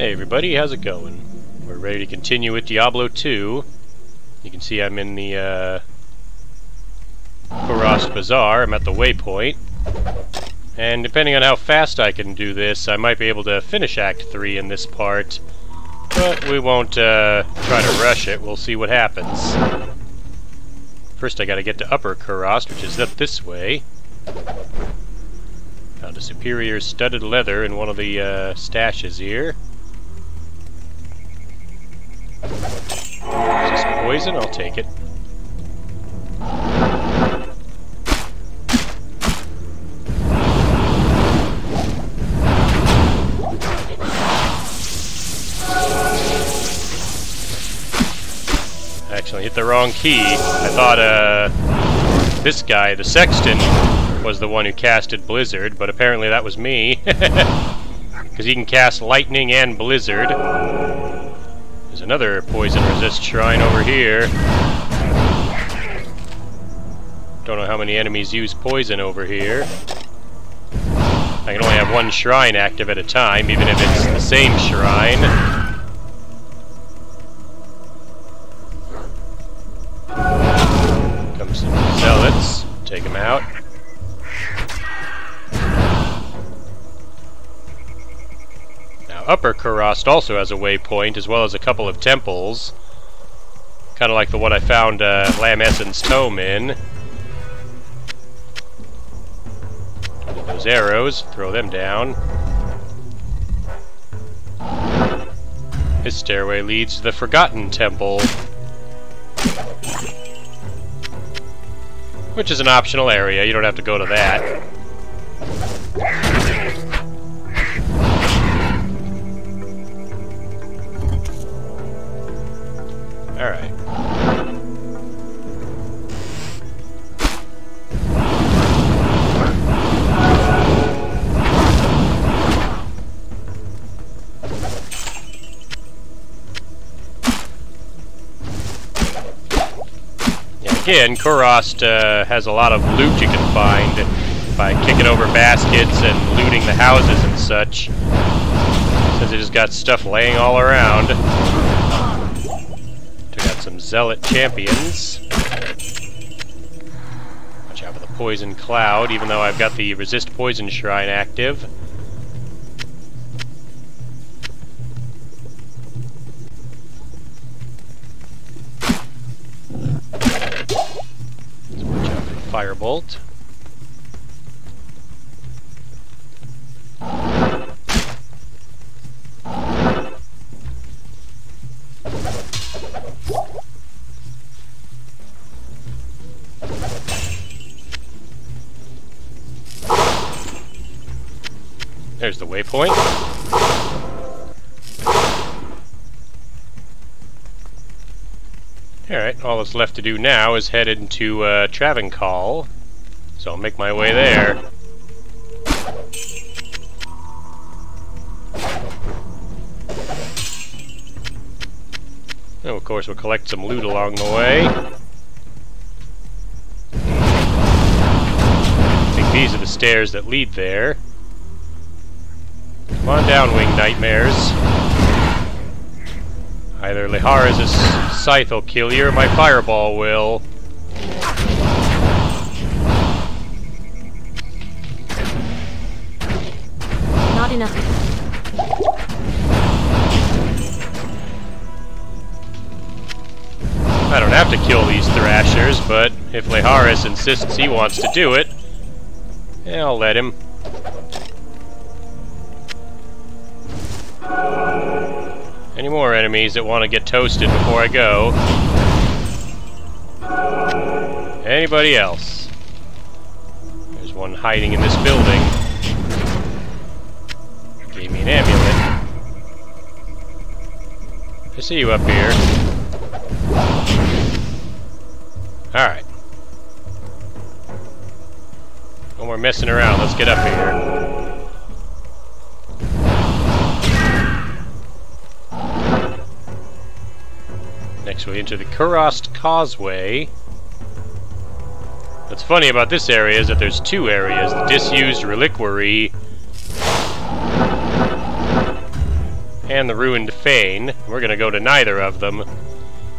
Hey everybody, how's it going? We're ready to continue with Diablo 2. You can see I'm in the Kurast Bazaar. I'm at the waypoint. And depending on how fast I can do this, I might be able to finish Act 3 in this part. But we won't try to rush it. We'll see what happens. First I gotta get to Upper Kurast, which is up this way. Found a superior studded leather in one of the stashes here. Is this poison? I'll take it. Actually, I hit the wrong key. I thought this guy, the Sexton, was the one who casted Blizzard, but apparently that was me. Because he can cast Lightning and Blizzard. There's another poison resist shrine over here. Don't know how many enemies use poison over here. I can only have one shrine active at a time, even if it's the same shrine. Comes some zealots. Take them out. Upper Kurast also has a waypoint, as well as a couple of temples. Kind of like the one I found Lamb Essence Tome in. Get those arrows, throw them down. This stairway leads to the Forgotten Temple, which is an optional area. You don't have to go to that. Alright. Yeah, again, Kurast has a lot of loot you can find by kicking over baskets and looting the houses and such. Since it just got stuff laying all around. Some zealot champions. Watch out for the poison cloud, even though I've got the resist poison shrine active. Let's watch out for the firebolt. There's the waypoint. Alright, all that's left to do now is head into Travincal. So I'll make my way there. And of course we'll collect some loot along the way. I think these are the stairs that lead there. Come on down, winged nightmares. Either Lihara's scythe will kill you, or my fireball will. Not enough. I don't have to kill these Thrashers, but if Liharis insists he wants to do it, yeah, I'll let him. Any more enemies that want to get toasted before I go? Anybody else? There's one hiding in this building. Gave me an amulet. I see you up here. Alright. No more messing around, let's get up here. Next we enter the Kurast Causeway. What's funny about this area is that there's two areas, the disused reliquary and the Ruined Fane. We're gonna go to neither of them,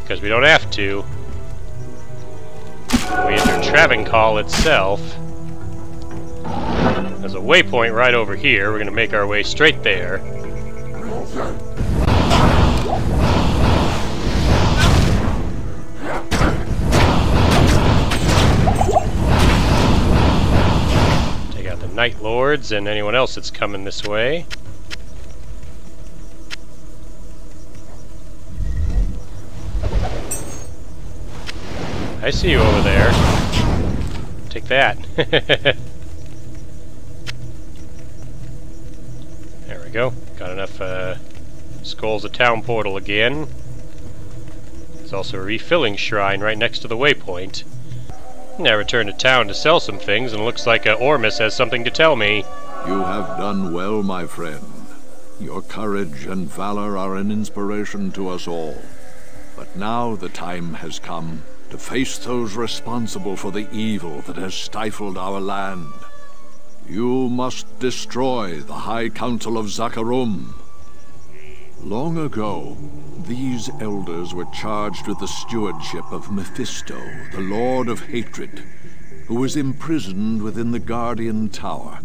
because we don't have to. We enter Travincal itself. There's a waypoint right over here. We're gonna make our way straight there. Take out the Night Lords and anyone else that's coming this way. I see you over there. Take that. There we go. Got enough skulls of Town Portal again. There's also a refilling shrine right next to the waypoint. Now return to town to sell some things, and it looks like Ormus has something to tell me. You have done well, my friend. Your courage and valor are an inspiration to us all. But now the time has come to face those responsible for the evil that has stifled our land. You must destroy the High Council of Zakarum. Long ago, these elders were charged with the stewardship of Mephisto, the Lord of Hatred, who was imprisoned within the Guardian Tower.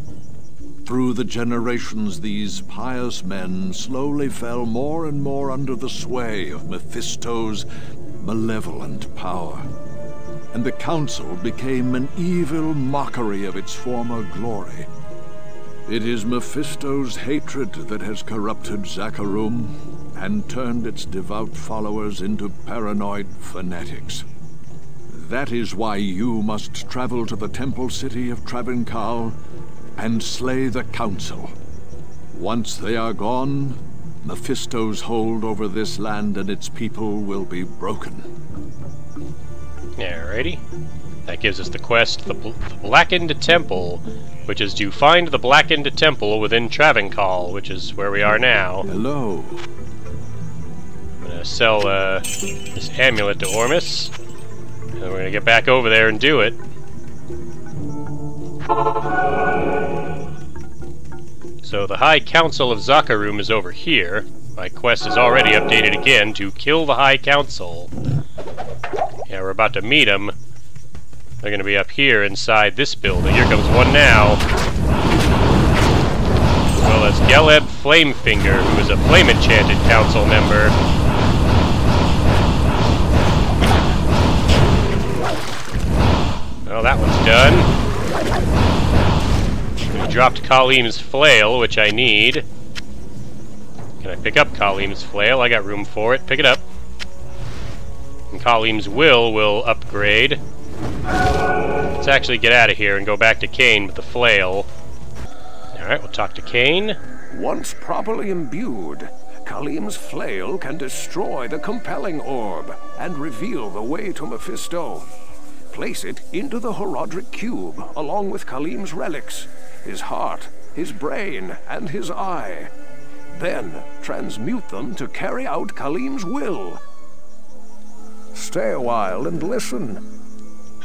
Through the generations, these pious men slowly fell more and more under the sway of Mephisto's malevolent power, and the council became an evil mockery of its former glory. It is Mephisto's hatred that has corrupted Zakarum and turned its devout followers into paranoid fanatics. That is why you must travel to the temple city of Travincal and slay the council. Once they are gone, Mephisto's hold over this land and its people will be broken. Alrighty. That gives us the quest, the Blackened Temple, which is to find the Blackened Temple within Travincal, which is where we are now. Hello. I'm gonna sell this amulet to Ormus, and we're gonna get back over there and do it. So the High Council of Zakarum is over here. My quest is already updated again to kill the High Council. Yeah, we're about to meet them. They're going to be up here inside this building. Here comes one now. Well, that's Geleb Flamefinger, who is a flame-enchanted council member. Well, that one's done. We dropped Khalim's Flail, which I need. Can I pick up Khalim's Flail? I got room for it. Pick it up. And Khalim's will upgrade. Let's actually get out of here and go back to Cain with the Flail. Alright, we'll talk to Cain. Once properly imbued, Khalim's Flail can destroy the Compelling Orb and reveal the way to Mephisto. Place it into the Horodric Cube, along with Khalim's relics, his heart, his brain, and his eye. Then transmute them to carry out Khalim's will. Stay a while and listen.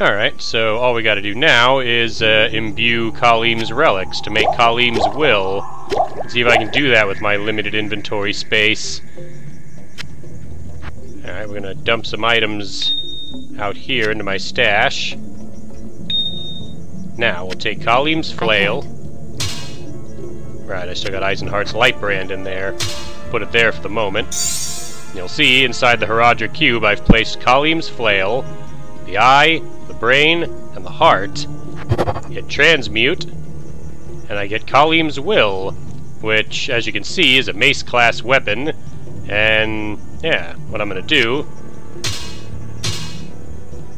Alright, so all we gotta do now is imbue Khalim's relics to make Khalim's will. Let's see if I can do that with my limited inventory space. Alright, we're gonna dump some items out here into my stash. Now, we'll take Khalim's Flail. Right, I still got Eisenhart's Lightbrand in there. Put it there for the moment. You'll see, inside the Horodric Cube, I've placed Khalim's Flail, the eye, the brain, and the heart. Hit transmute, and I get Khalim's Will, which, as you can see, is a mace-class weapon. And, yeah, what I'm gonna do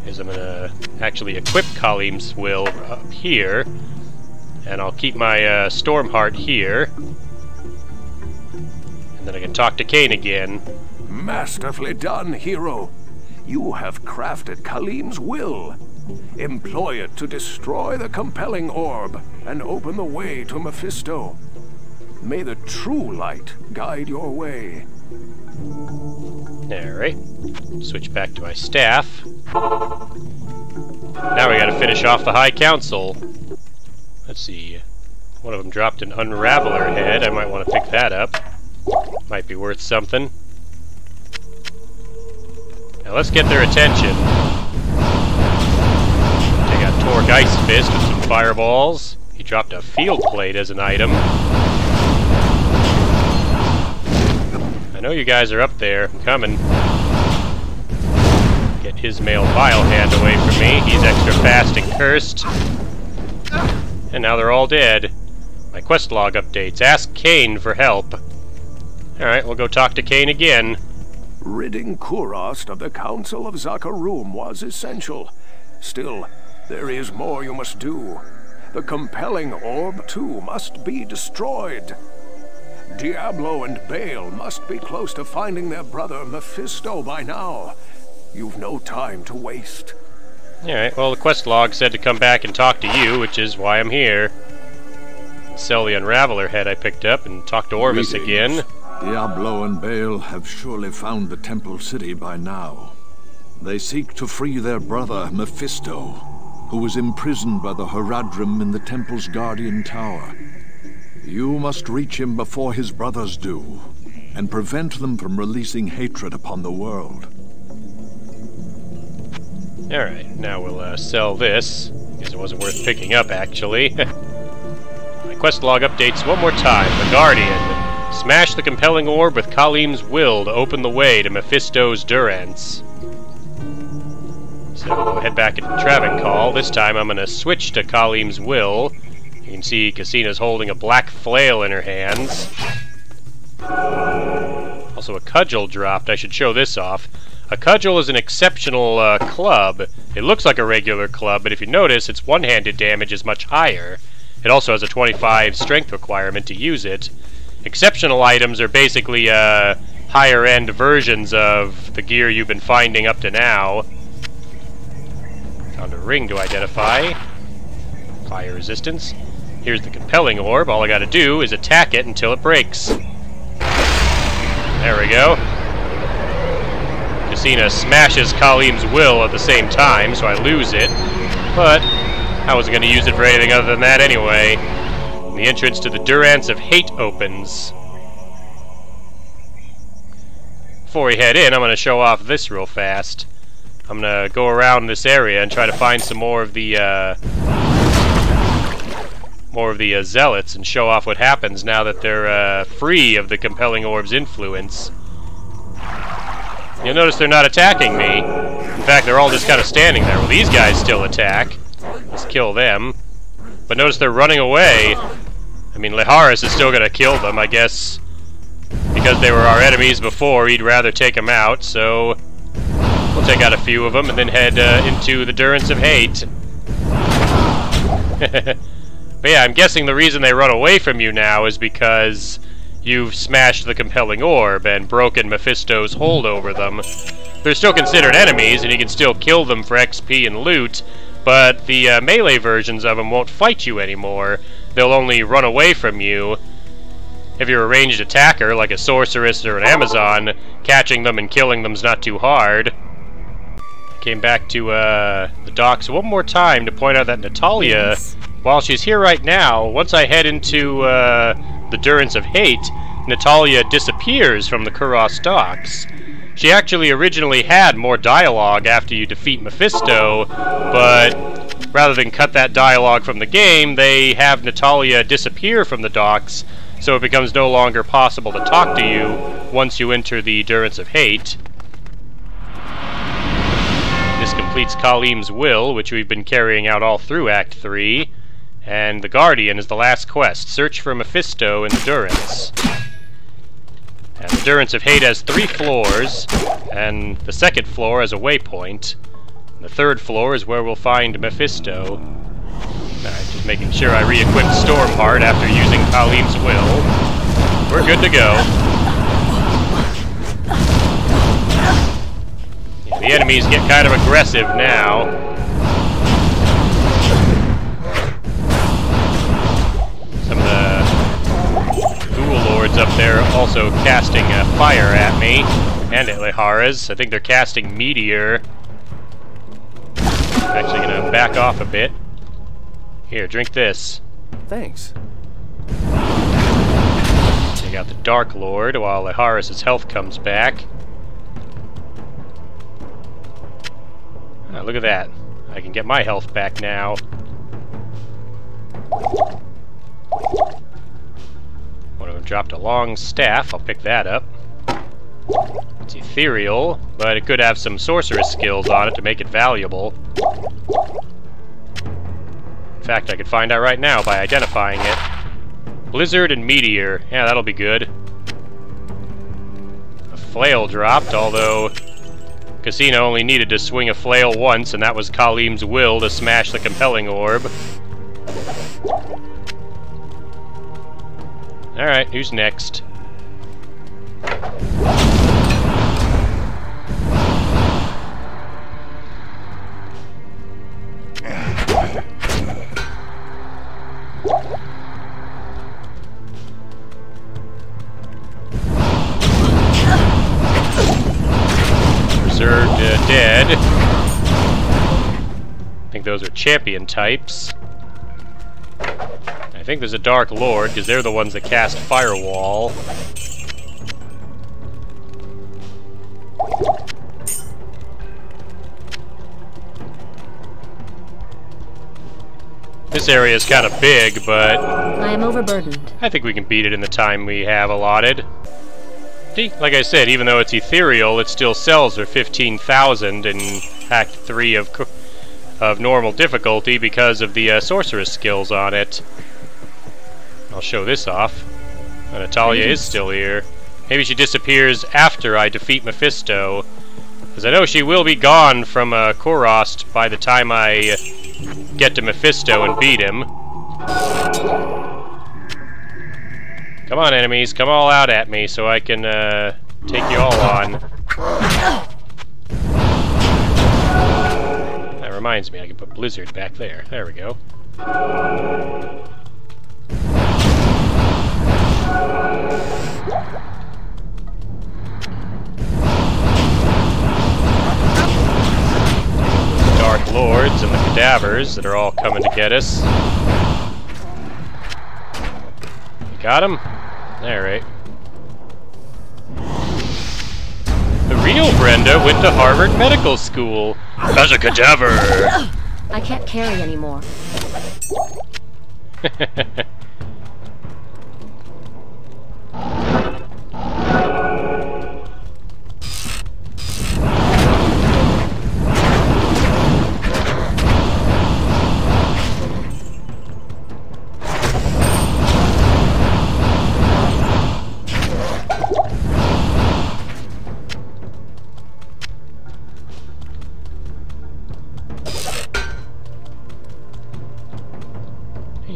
is I'm gonna actually equip Khalim's Will up here, and I'll keep my Stormheart here. And then I can talk to Cain again. Masterfully done, hero. You have crafted Khalim's will. Employ it to destroy the Compelling Orb and open the way to Mephisto. May the true light guide your way. Alright. Switch back to my staff. Now we gotta finish off the High Council. Let's see. One of them dropped an Unraveler head. I might want to pick that up. Might be worth something. Now let's get their attention. Take out Torque Ice Fist with some fireballs. He dropped a field plate as an item. I know you guys are up there. I'm coming. Get his male Vile Hand away from me. He's extra fast and cursed. And now they're all dead. My quest log updates. Ask Cain for help. Alright, we'll go talk to Cain again. Ridding Kurast of the Council of Zakarum was essential. Still, there is more you must do. The Compelling Orb, too, must be destroyed. Diablo and Baal must be close to finding their brother Mephisto by now. You've no time to waste. Alright, well the quest log said to come back and talk to you, which is why I'm here. Sell the Unraveler head I picked up and talk to Ormus again. Diablo and Baal have surely found the Temple City by now. They seek to free their brother Mephisto, who was imprisoned by the Horadrim in the Temple's Guardian Tower. You must reach him before his brothers do, and prevent them from releasing hatred upon the world. Alright, now we'll sell this. Guess it wasn't worth picking up, actually. My quest log updates one more time. The Guardian. Smash the Compelling Orb with Khalim's will to open the way to Mephisto's Durance. So we'll head back into Travincal. This time I'm going to switch to Khalim's will. You can see Cousina's holding a black flail in her hands. Also a cudgel dropped. I should show this off. A cudgel is an exceptional club. It looks like a regular club, but if you notice, its one-handed damage is much higher. It also has a 25 strength requirement to use it. Exceptional items are basically higher-end versions of the gear you've been finding up to now. Found a ring to identify. Fire resistance. Here's the Compelling Orb. All I gotta do is attack it until it breaks. There we go. Cousina smashes Khalim's will at the same time, so I lose it. But I wasn't going to use it for anything other than that anyway. And the entrance to the Durance of Hate opens. Before we head in, I'm going to show off this real fast. I'm going to go around this area and try to find some more of the zealots and show off what happens now that they're free of the Compelling Orb's influence. You'll notice they're not attacking me. In fact, they're all just kind of standing there. Well, these guys still attack. Let's kill them. But notice they're running away. I mean, Liharis is still going to kill them, I guess. Because they were our enemies before, he'd rather take them out, so we'll take out a few of them and then head into the Durance of Hate. But yeah, I'm guessing the reason they run away from you now is because you've smashed the Compelling Orb and broken Mephisto's hold over them. They're still considered enemies, and you can still kill them for XP and loot, but the melee versions of them won't fight you anymore. They'll only run away from you. If you're a ranged attacker, like a Sorceress or an Amazon, catching them and killing them's not too hard. Came back to the docks one more time to point out that Natalia, while she's here right now, once I head into the Durance of Hate, Natalia disappears from the Kurast docks. She actually originally had more dialogue after you defeat Mephisto, but rather than cut that dialogue from the game, they have Natalia disappear from the docks, so it becomes no longer possible to talk to you once you enter the Durance of Hate. This completes Khalim's will, which we've been carrying out all through Act 3. And the Guardian is the last quest. Search for Mephisto in the Durance. And the Durance of Hate has 3 floors, and the second floor has a waypoint. The third floor is where we'll find Mephisto. Alright, just making sure I re-equip Stormheart after using Khalim's will. We're good to go. Yeah, the enemies get kind of aggressive now. Some of the Ghoul Lords up there also casting fire at me, and at Liharis. I think they're casting Meteor. I'm actually going to back off a bit. Here, drink this. Thanks. Take Take out the Dark Lord while Laharis' health comes back. Oh, look at that. I can get my health back now. One of them dropped a long staff. I'll pick that up. It's ethereal, but it could have some sorceress skills on it to make it valuable. In fact, I could find out right now by identifying it. Blizzard and Meteor. Yeah, that'll be good. A Flail dropped, although Cousina only needed to swing a Flail once, and that was Khalim's will to smash the Compelling Orb. Alright, who's next? Reserved dead. I think those are champion types. I think there's a Dark Lord, because they're the ones that cast Firewall. This area is kind of big, but I am overburdened. I think we can beat it in the time we have allotted. See, like I said, even though it's ethereal, it still sells for 15,000 in Act 3 of normal difficulty because of the sorceress skills on it. I'll show this off. Natalia is still here. Maybe she disappears after I defeat Mephisto, because I know she will be gone from Kurast by the time I get to Mephisto and beat him. Come on, enemies, come all out at me so I can take you all on. That reminds me, I can put Blizzard back there. There we go. Dark Lords and the cadavers that are all coming to get us. You got him? Alright. The real Brenda went to Harvard Medical School as a cadaver! I can't carry anymore.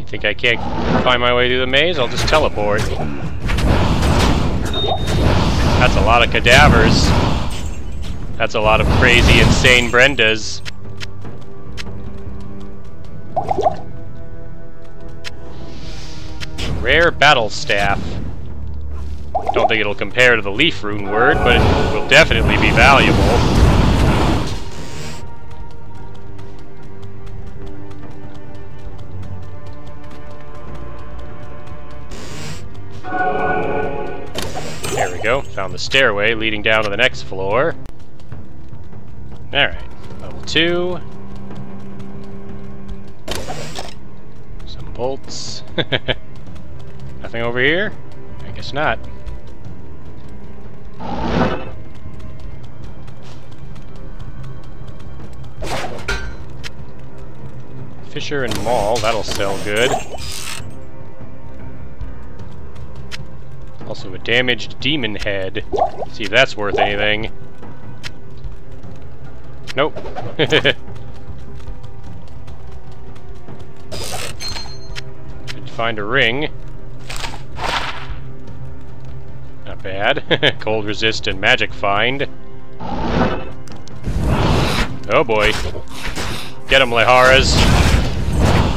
Think I can't find my way through the maze? I'll just teleport. That's a lot of cadavers. That's a lot of crazy, insane Brendas. Rare battle staff. Don't think it'll compare to the leaf rune word, but it will definitely be valuable. There we go. Found the stairway leading down to the next floor. Alright. Level 2. Some bolts. Nothing over here? I guess not. Fisher and Maul, that'll sell good. Also a damaged demon head. Let's see if that's worth anything. Nope. Could find a ring. Not bad. Cold resist and magic find. Oh boy. Get him, Laharis.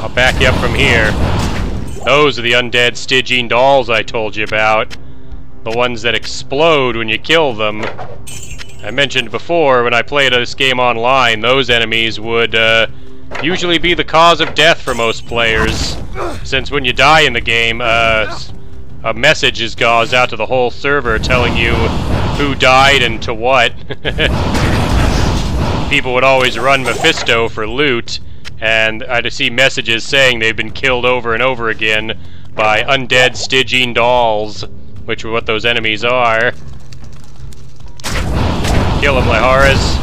I'll back you up from here. Those are the undead Stygian dolls I told you about. The ones that explode when you kill them. I mentioned before, when I played this game online, those enemies would usually be the cause of death for most players. Since when you die in the game, a message goes out to the whole server telling you who died and to what. People would always run Mephisto for loot, and I'd see messages saying they've been killed over and over again by undead Stygian dolls, which are what those enemies are. Kill him, Liharas.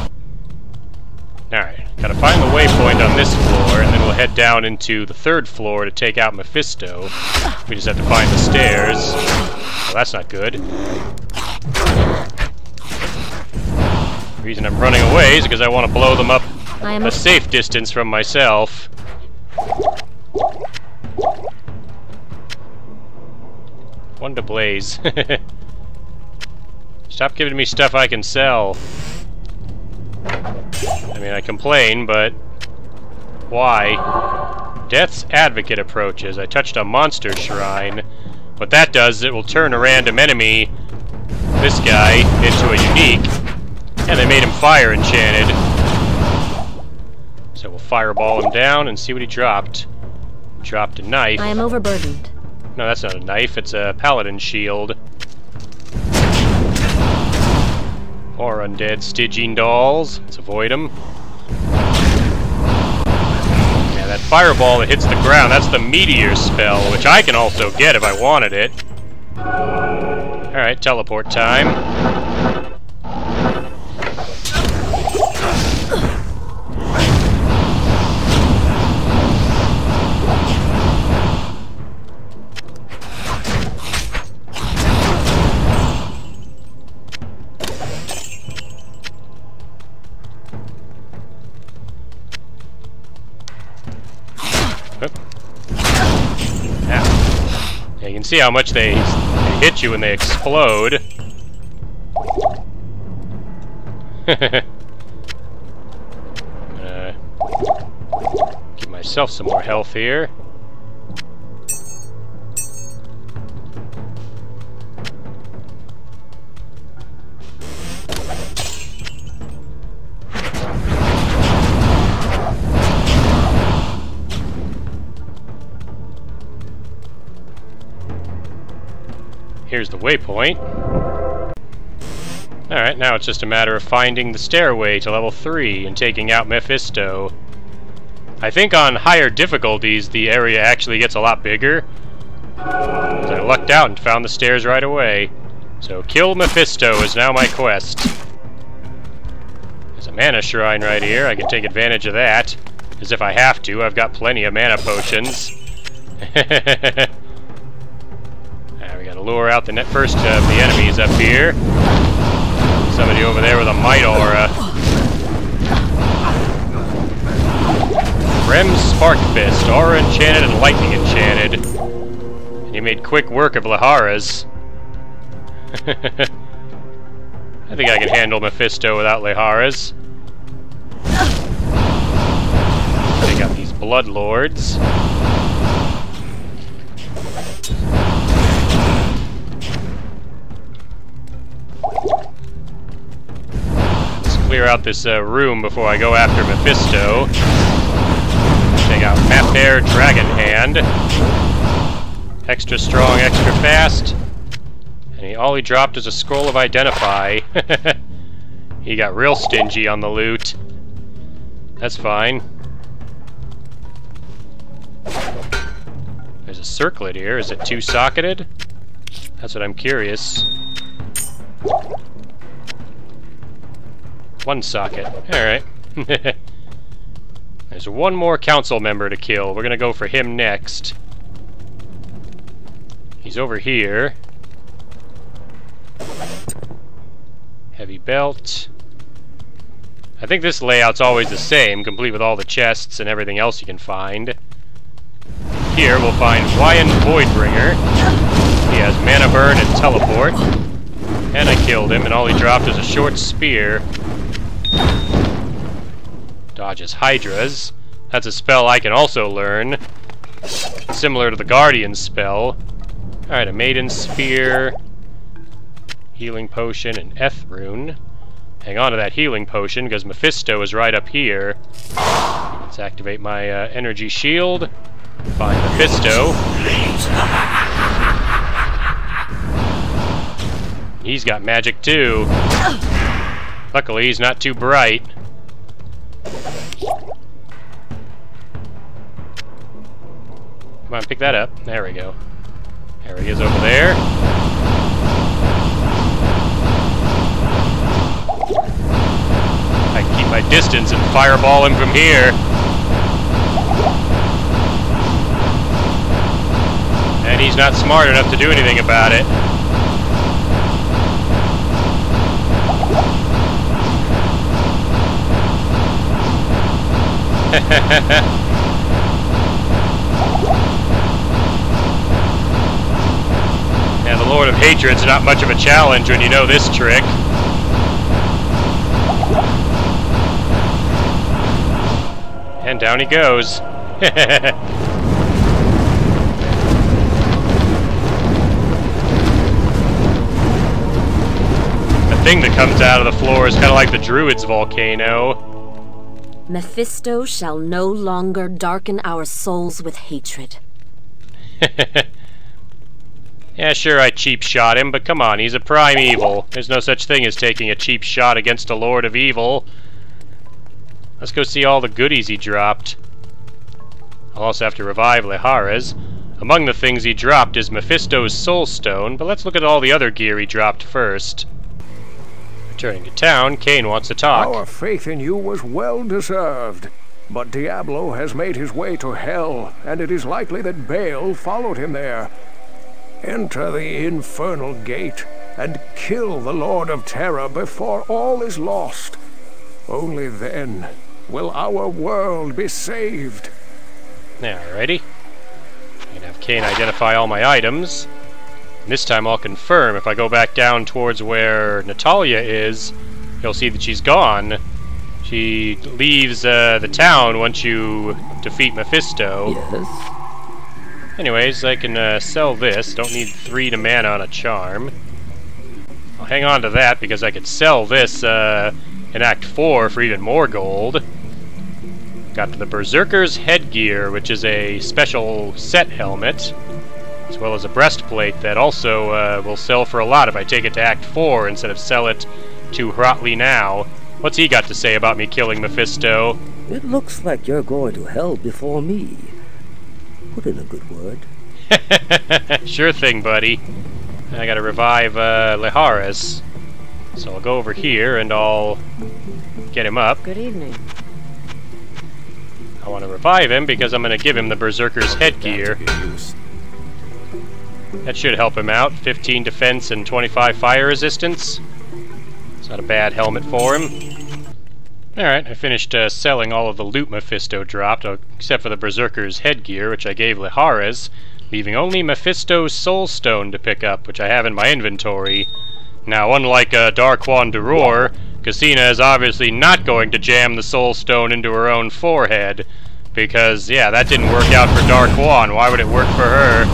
Alright, gotta find the waypoint on this floor, and then we'll head down into the 3rd floor to take out Mephisto. We just have to find the stairs. Well, that's not good. The reason I'm running away is because I want to blow them up a safe distance from myself. One to blaze. Stop giving me stuff I can sell. I mean, I complain, but why? Death's Advocate approaches. I touched a monster shrine. What that does is it will turn a random enemy, this guy, into a unique, and they made him fire enchanted. So we'll fireball him down and see what he dropped. Dropped a knife. I am overburdened. No, that's not a knife, it's a paladin shield. Or undead Stygian dolls. Let's avoid them. Yeah, that fireball that hits the ground, that's the meteor spell, which I can also get if I wanted it. Alright, teleport time. You can see how much they hit you when they explode. Give myself some more health here. Here's the waypoint. Alright, now it's just a matter of finding the stairway to level 3 and taking out Mephisto. I think on higher difficulties the area actually gets a lot bigger. I lucked out and found the stairs right away. So kill Mephisto is now my quest. There's a mana shrine right here. I can take advantage of that. As if I have to. I've got plenty of mana potions. We gotta lure out the first of the enemies up here. Somebody over there with a might aura. Rem's Spark Fist, aura enchanted and lightning enchanted. And you made quick work of Liharas. I think I can handle Mephisto without Liharas. Take out these Bloodlords. Clear out this room before I go after Mephisto. Take out Map Bear Dragon Hand. Extra strong, extra fast. And all he dropped is a scroll of Identify. He got real stingy on the loot. That's fine. There's a circlet here. Is it 2-socketed? That's what I'm curious. 1 socket. Alright. There's one more council member to kill. We're gonna go for him next. He's over here. Heavy belt. I think this layout's always the same, complete with all the chests and everything else you can find. Here we'll find Ryan Voidbringer. He has mana burn and teleport. And I killed him, and all he dropped is a short spear. Dodges Hydras. That's a spell I can also learn. Similar to the Guardian spell. Alright, a Maiden Spear, Healing Potion, and Eth Rune. Hang on to that Healing Potion, because Mephisto is right up here. Let's activate my Energy Shield. Find Mephisto. He's got magic too. Luckily, he's not too bright. Come on, pick that up. There we go. There he is over there. I can keep my distance and fireball him from here. And he's not smart enough to do anything about it. Yeah, the Lord of Hatred's not much of a challenge when you know this trick. And down he goes. The thing that comes out of the floor is kind of like the Druid's volcano. Mephisto shall no longer darken our souls with hatred. Yeah, sure, I cheap shot him, but come on, he's a prime evil. There's no such thing as taking a cheap shot against a Lord of Evil. Let's go see all the goodies he dropped. I'll also have to revive Lehares. Among the things he dropped is Mephisto's Soulstone, but let's look at all the other gear he dropped first. Returning to town, Cain wants to talk. Our faith in you was well deserved, but Diablo has made his way to hell, and it is likely that Baal followed him there. Enter the infernal gate, and kill the Lord of Terror before all is lost. Only then will our world be saved. Alrighty. I'm gonna have Cain identify all my items. And this time I'll confirm. If I go back down towards where Natalia is, you'll see that she's gone. She leaves the town once you defeat Mephisto. Yes? Anyways, I can sell this. Don't need 3 to mana on a charm. I'll hang on to that because I could sell this in Act 4 for even more gold. Got the Berserker's headgear, which is a special set helmet, as well as a breastplate that also will sell for a lot if I take it to Act 4 instead of sell it to Hratli now. What's he got to say about me killing Mephisto? It looks like you're going to hell before me. Put in a good word. Sure thing, buddy. I gotta revive Lehares. So I'll go over here and I'll get him up. Good evening. I want to revive him because I'm going to give him the Berserker's headgear. That should help him out. 15 defense and 25 fire resistance. It's not a bad helmet for him. Alright, I finished selling all of the loot Mephisto dropped, except for the Berserker's headgear, which I gave Lehares, leaving only Mephisto's Soulstone to pick up, which I have in my inventory. Now, unlike Darquan Duror, Cousina is obviously not going to jam the Soulstone into her own forehead, because, yeah, that didn't work out for Darquan. Why would it work for her?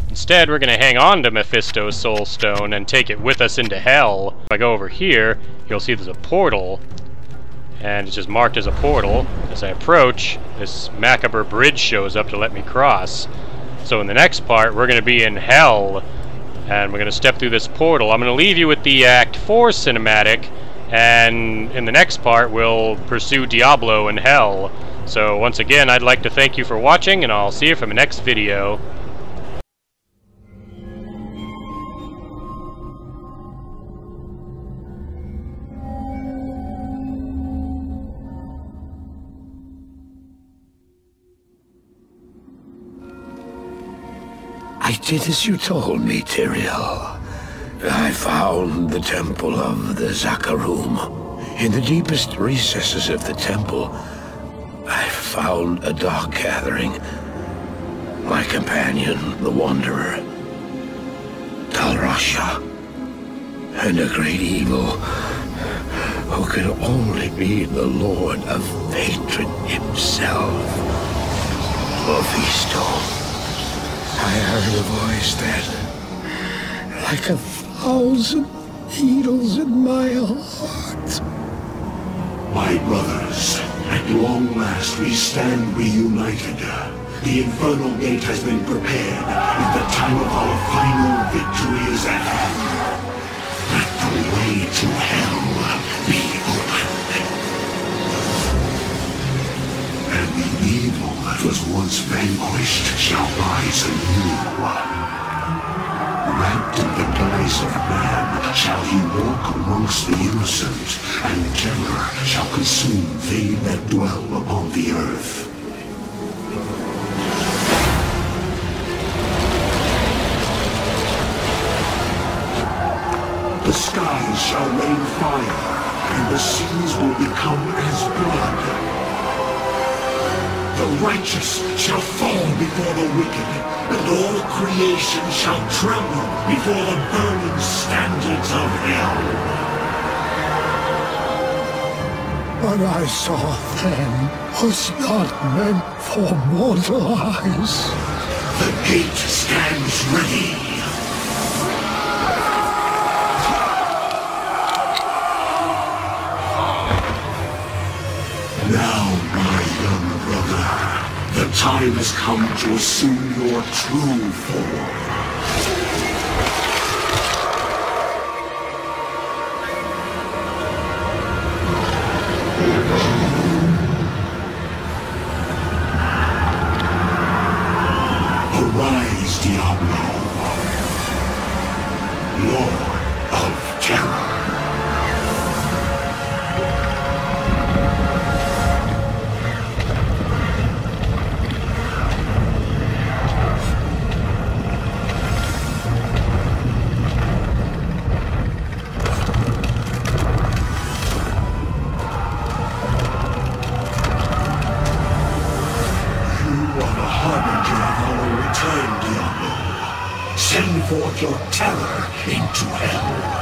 Instead, we're going to hang on to Mephisto's Soulstone and take it with us into hell. If I go over here, you'll see there's a portal, and it's just marked as a portal. As I approach, this macabre bridge shows up to let me cross. So in the next part, we're going to be in hell, and we're going to step through this portal. I'm going to leave you with the Act 4 cinematic, and in the next part, we'll pursue Diablo in hell. So once again, I'd like to thank you for watching, and I'll see you for the next video. I did as you told me, Tyrael. I found the Temple of the Zakarum. In the deepest recesses of the temple, I found a dark gathering. My companion, the Wanderer, Talrasha, and a great evil who could only be the Lord of Hatred himself, Mephisto. I heard a voice then, like 1,000 needles in my heart. My brothers, at long last we stand reunited. The Infernal Gate has been prepared, and the time of our final victory is at vanquished shall rise anew. Wrapped in the guise of man shall he walk amongst the innocent, and terror shall consume they that dwell upon the earth. The skies shall rain fire, and the seas will become as blood. The righteous shall fall before the wicked, and all creation shall tremble before the burning standards of hell. What I saw then was not meant for mortal eyes. The gate stands ready. Now, my young brother, the time has come to assume your true form. Arise, Diablo, Lord of Terror. Send forth your terror into hell.